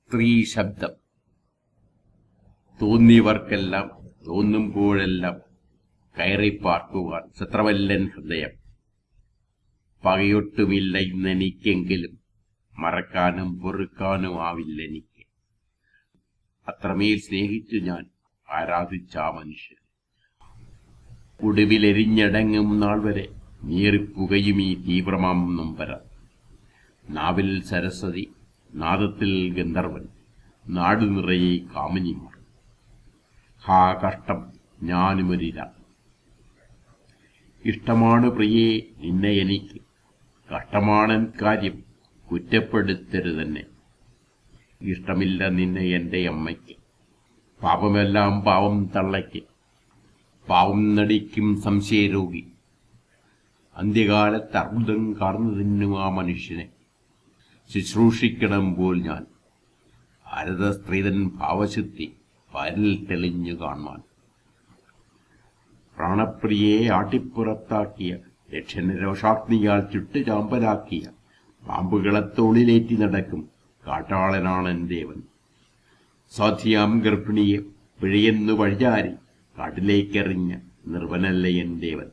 സ്ത്രീ ശബ്ദം. തോന്നിയവർക്കെല്ലാം തോന്നുമ്പോഴെല്ലാം കയറിപ്പാർക്കുവാൻ ചിത്രവല്ലൻ ഹൃദയം. പകയൊട്ടുമില്ല ഇന്നെനിക്കെങ്കിലും മറക്കാനും പൊറുക്കാനുമാവില്ലെനിക്ക്. അത്രമേൽ സ്നേഹിച്ചു ഞാൻ ആരാധിച്ച ആ മനുഷ്യൻ. ഒടുവിലെരിഞ്ഞടങ്ങും നാൾ വരെ നീറിപ്പുകയും ഈ തീവ്രമാം നൊമ്പര. നാവിൽ സരസ്വതി, നാദത്തിൽ ഗന്ധർവൻ, നാടു നിറയെ കാമിനിമാർ. ഹാ കഷ്ടം, ഞാനുമൊരിര. ഇഷ്ടമാണ് പ്രിയേ നിന്നെ എനിക്ക്, കഷ്ടമാണെൻ കാര്യം കുറ്റപ്പെടുത്തരുതെന്നെ. ഇഷ്ടമില്ല നിന്നെ എൻ്റെ അമ്മയ്ക്ക്, പാപമെല്ലാം പാവം തള്ളയ്ക്ക്. പാവം നടിക്കും സംശയരോഗി, അന്ത്യകാലത്ത് അർബുദം കാർന്നു തിന്നും ആ മനുഷ്യനെ ശുശ്രൂഷിക്കണം പോൽ ഞാൻ. ഭാരത സ്ത്രീതൻ ഭാവശുദ്ധി പാരിൽ തെളിഞ്ഞു കാണുവാൻ. പ്രാണപ്രിയയെ ആട്ടിപ്പുറത്താക്കിയ, രക്ഷനെ രോഷാഗ്നിയാൽ ചുട്ടുചാമ്പലാക്കിയ, പാമ്പുകളെ തോളിലേറ്റി നടക്കും കാട്ടാളനാണെൻ ദേവൻ. സ്വാധിയാം ഗർഭിണിയെ പിഴയെന്നു വഴിചാരി കാട്ടിലേക്കെറിഞ്ഞ നിർവനല്ല എൻ ദേവൻ.